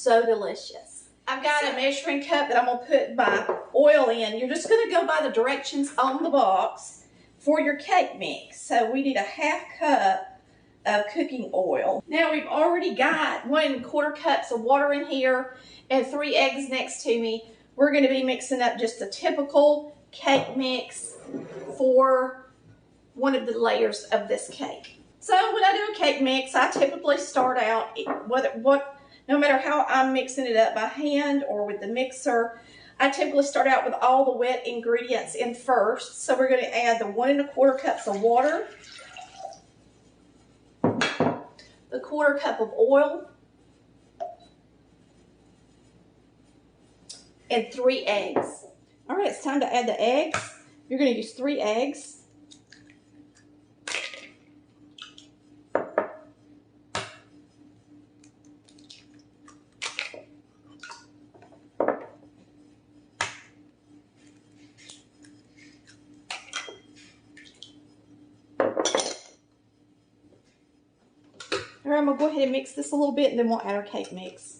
so delicious. I've got a measuring cup that I'm going to put my oil in. You're just going to go by the directions on the box for your cake mix. So we need a 1/2 cup of cooking oil. Now we've already got 1 1/4 cups of water in here and 3 eggs next to me. We're going to be mixing up just a typical cake mix for one of the layers of this cake. So when I do a cake mix, I typically start out, no matter how I'm mixing it up by hand or with the mixer, I typically start out with all the wet ingredients in first. So we're going to add the 1 1/4 cups of water, the 1/4 cup of oil, and 3 eggs. All right, it's time to add the eggs. You're going to use 3 eggs. All right, I'm going to go ahead and mix this a little bit, and then we'll add our cake mix.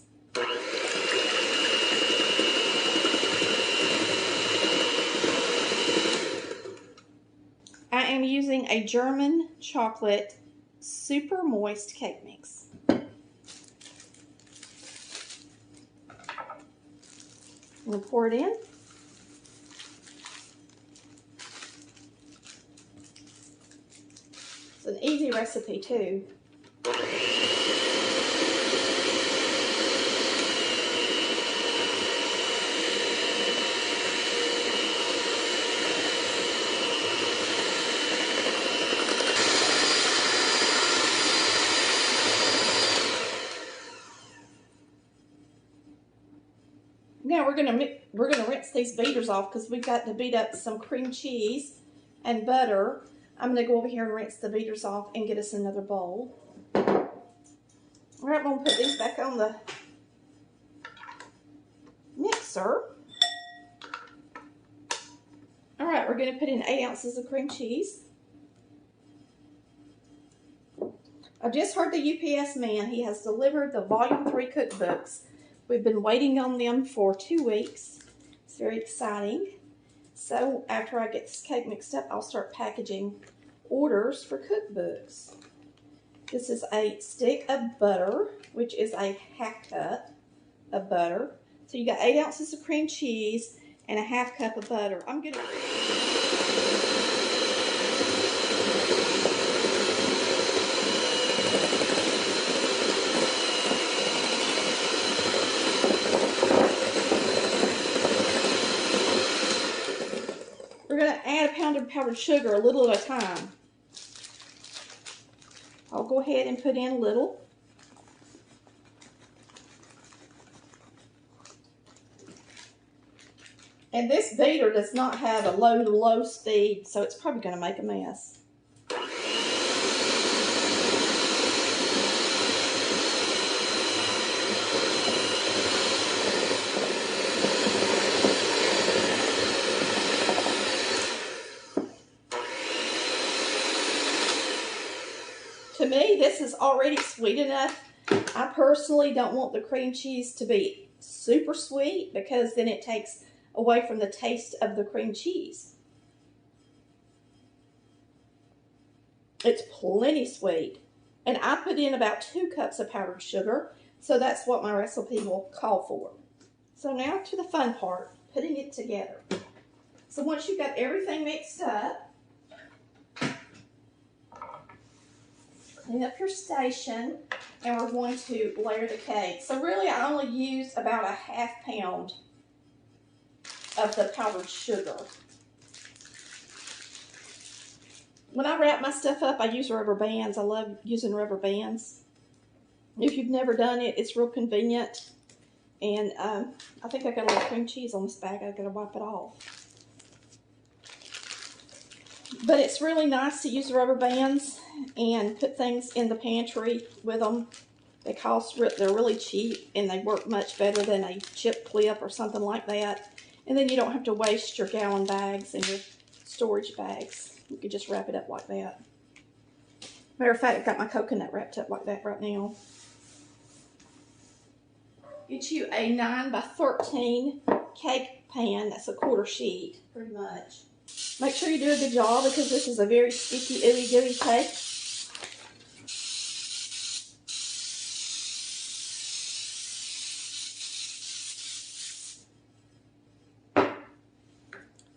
I am using a German chocolate super moist cake mix. I'm going to pour it in. It's an easy recipe too. Now we're gonna rinse these beaters off because we've got to beat up some cream cheese and butter. I'm gonna go over here and rinse the beaters off and get us another bowl. All right, I'm gonna put these back on the mixer. All right, we're gonna put in 8 ounces of cream cheese. I just heard the UPS man. He has delivered the Volume 3 cookbooks. We've been waiting on them for 2 weeks. It's very exciting. So after I get this cake mixed up, I'll start packaging orders for cookbooks. This is a stick of butter, which is a 1/2 cup of butter. So you got 8 ounces of cream cheese and a 1/2 cup of butter. We're going to add a pound of powdered sugar, a little at a time. I'll go ahead and put in a little. And this beater does not have a low to low speed, so it's probably going to make a mess. To me, this is already sweet enough. I personally don't want the cream cheese to be super sweet because then it takes away from the taste of the cream cheese. It's plenty sweet. And I put in about 2 cups of powdered sugar, so that's what my recipe will call for. So now to the fun part, putting it together. So once you've got everything mixed up, clean up your station, and we're going to layer the cake. So really I only use about a 1/2 pound of the powdered sugar. When I wrap my stuff up, I use rubber bands. I love using rubber bands. If you've never done it, it's real convenient. And I think I got a little cream cheese on this bag. I gotta wipe it off. But it's really nice to use rubber bands and put things in the pantry with them. They're really cheap and they work much better than a chip clip or something like that. And then you don't have to waste your gallon bags and your storage bags. You could just wrap it up like that. Matter of fact, I've got my coconut wrapped up like that right now. Get you a 9 by 13 cake pan. That's a quarter sheet, pretty much. Make sure you do a good job because this is a very sticky, ooey gooey cake.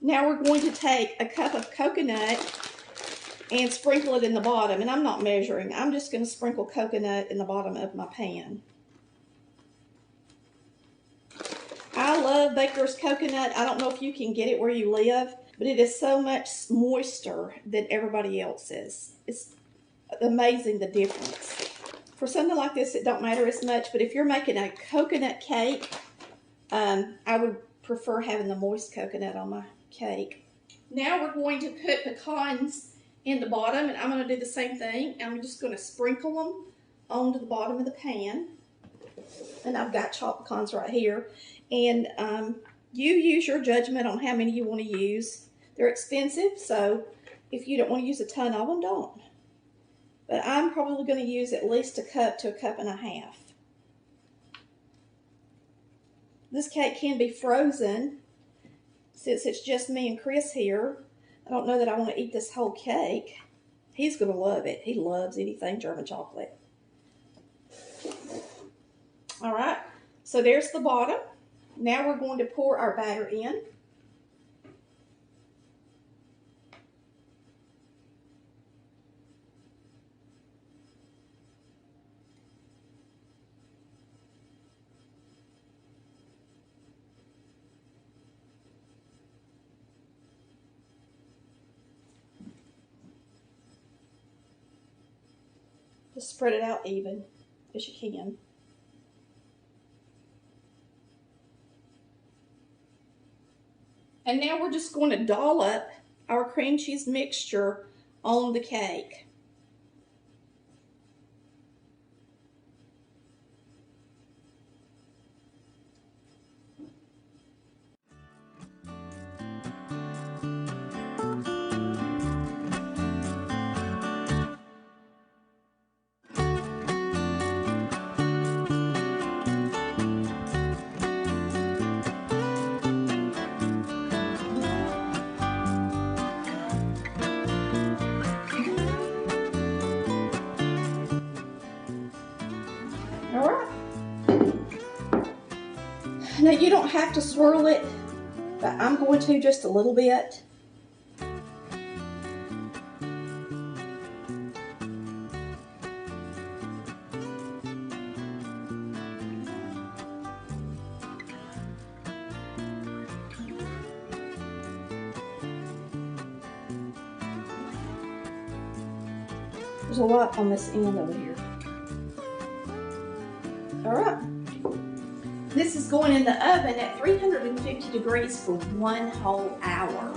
Now we're going to take a cup of coconut and sprinkle it in the bottom. And I'm not measuring. I'm just going to sprinkle coconut in the bottom of my pan. I love Baker's coconut. I don't know if you can get it where you live, but it is so much moister than everybody else's. It's amazing the difference. For something like this, it don't matter as much, but if you're making a coconut cake, I would prefer having the moist coconut on my cake. Now we're going to put pecans in the bottom, and I'm going to do the same thing. I'm just going to sprinkle them onto the bottom of the pan. And I've got chopped pecans right here. And you use your judgment on how many you want to use. They're expensive, so if you don't want to use a ton of them, don't. But I'm probably going to use at least a cup to a cup and a half. This cake can be frozen. Since it's just me and Chris here, I don't know that I want to eat this whole cake. He's going to love it. He loves anything German chocolate. All right, so there's the bottom. Now we're going to pour our batter in. Just spread it out even as you can. And now we're just going to dollop our cream cheese mixture on the cake. All right. Now you don't have to swirl it, but I'm going to just a little bit. There's a lot on this end over here. All right. This is going in the oven at 350 degrees for 1 whole hour.